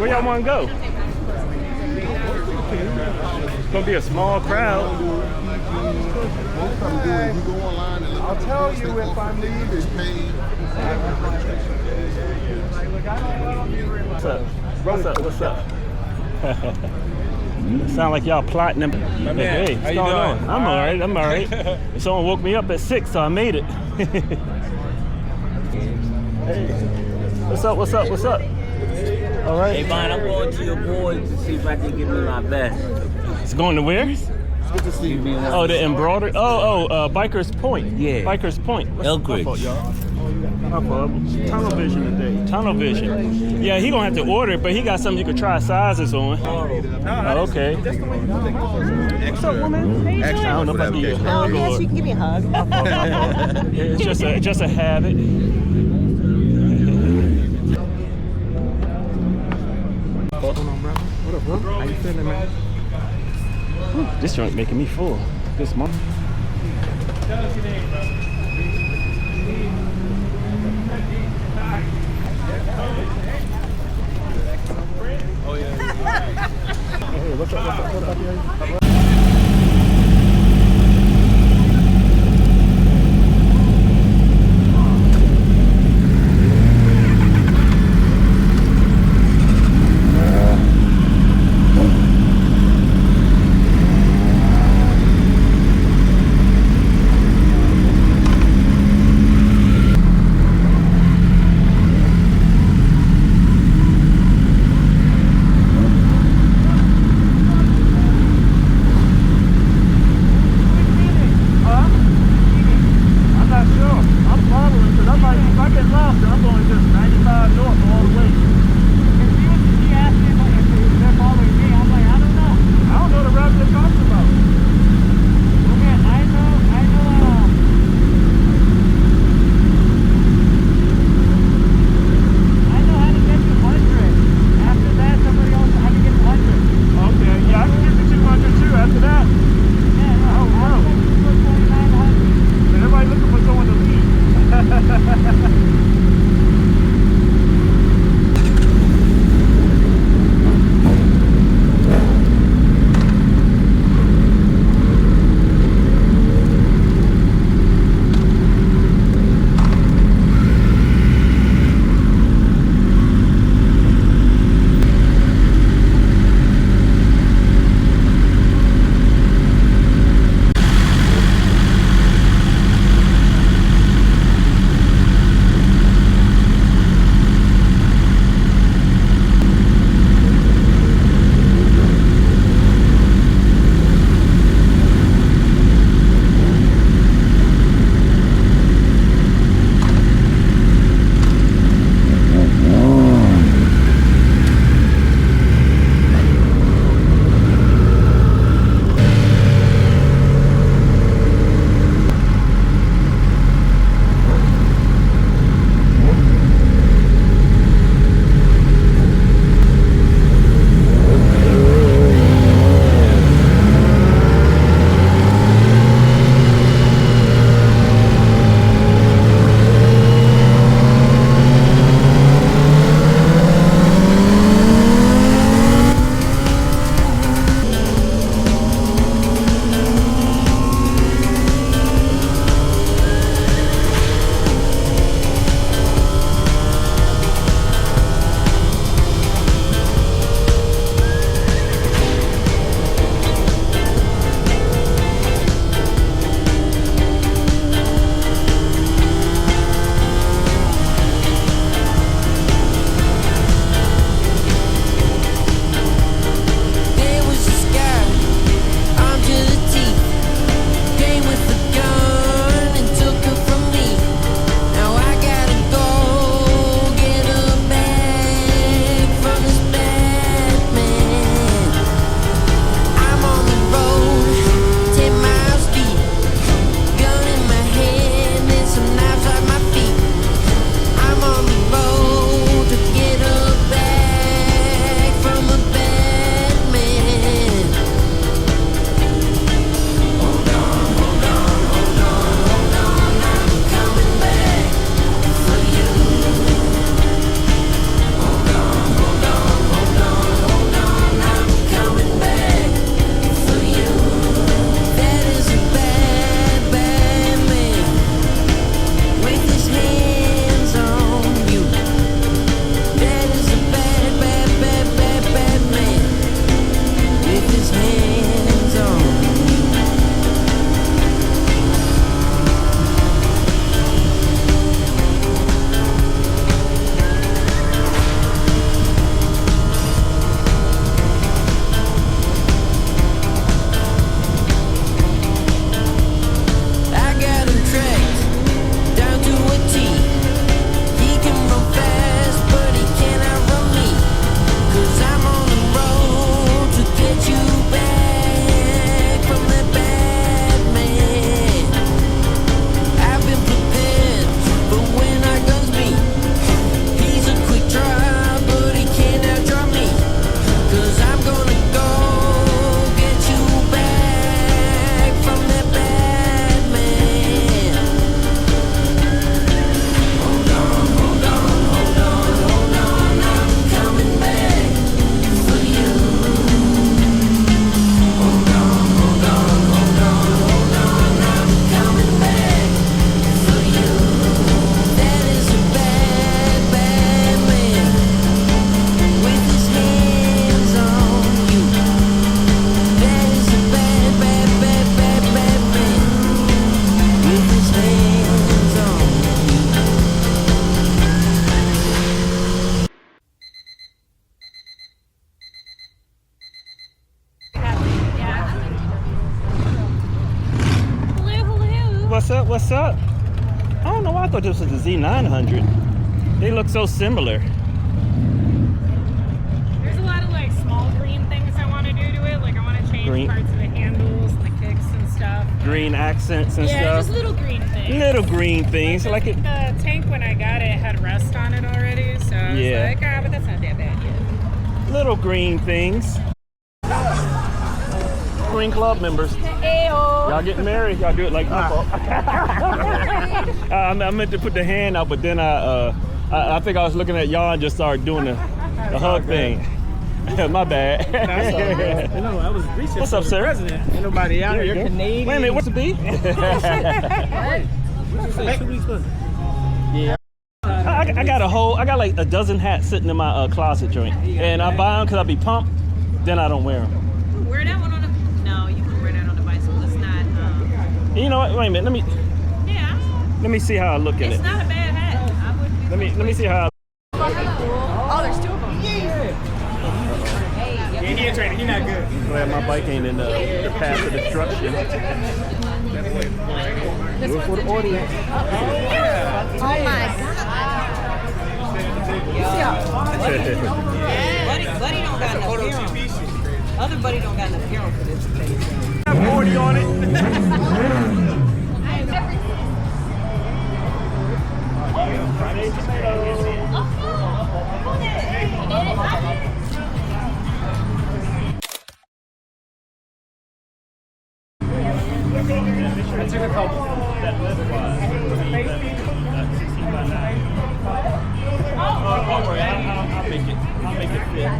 Where y'all want to go? It's gonna be a small crowd. I'll tell you if I'm leaving. What's up? What's up? What's up? Sound like y'all plotting them. Hey, what's going on? I'm all right. I'm all right. Someone woke me up at 6, so I made it. Hey, what's up? What's up? What's up? All right. Hey, Vaughn, I'm going to your boys to see if I can get me my best. It's going to where? Good to see you. Oh, the embroidered. Bikers Point. Yeah. Bikers Point. Elkridge. Tunnel vision today. Tunnel vision. Yeah, he gonna have to order it, but he got something you could try sizes on. Oh, okay. What's up, woman? I don't know if I can give you a hug. Yes, you can give me a hug. Yeah, it's just a habit. What's going on, bro? What up, bro? How you feeling, man? Whew, this joint making me full this month. Oh yeah. Hey, what's up? What's up? up? What's up? I don't know why I thought this was the Z900. They look so similar. There's a lot of like small green things I want to do to it. Like I want to change parts of the handles, the kicks and stuff. Green accents and stuff. Yeah, just little green things. Little green things. Like it. The tank when I got it had rust on it already, so I was like, but that's not that bad yet. Little green things. Green Club members. Y'all getting married? Y'all do it like I meant to put the hand out, but then I think I was looking at y'all and just started doing the hug thing. My bad. No, I was researching. What's up, sir? President. Ain't nobody out here. You're Canadian. Wait a minute, what's the B? What did you say? 2 weeks ago? Yeah. I got like a dozen hats sitting in my closet joint, and I buy them because I be pumped. Then I don't wear them. Wear that one on the. No, you can wear that on the bicycle. It's not. You know what? Wait a minute. Let me see how I look at it. It's not a bad hat. I wouldn't be Let me see how. Oh, there's 2 of them. Yeah, he ain't training. He not good. Glad my bike ain't in the path of destruction. This one's for the audience. Oh my god. Buddy don't got enough gear on. Other buddy don't got enough gear on for this thing. 40 on it. I took a couple. That left wide. 16 by 9. Don't worry, I'll make it. I'll make it fit.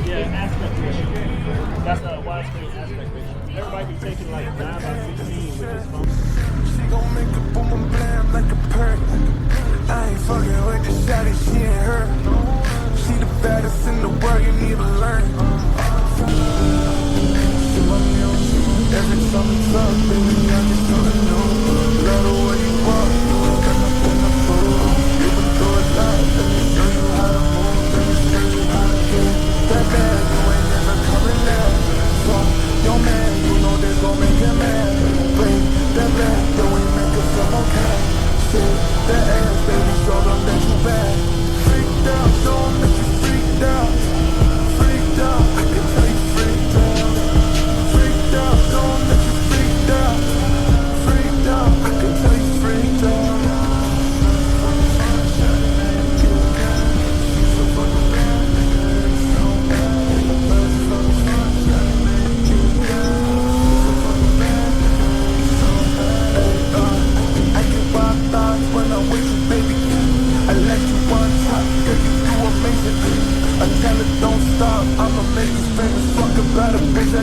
Yeah, aspect ratio. That's a widescreen aspect ratio. Everybody be taking like 9 by 16 with this phone. She gon' make a boom and blam like a perk. I ain't fucking with the shawty, she ain't her. She the baddest in the world, you need to learn. Every time it's up, baby, I just wanna know. Love the way you walk, you ain't got nothing to prove. You been through a lot, let me show you how to move. Let me show you how to get that bad. You ain't never coming down. So, your man, you know this gon' make him mad. Bring that back, you ain't make us feel okay. Shit, that ass, baby, show them that you bad. Freaked out, show them that you freaked out. Freaked out, I can tell you freaked out. Freaked out, show them that you freaked out. Freaked out, I can tell you freaked out. I get wild thoughts when I'm with you, baby. I let you one time, girl, you do amazing. I tell it don't stop, I'ma make you famous. Fuck about a bitch, I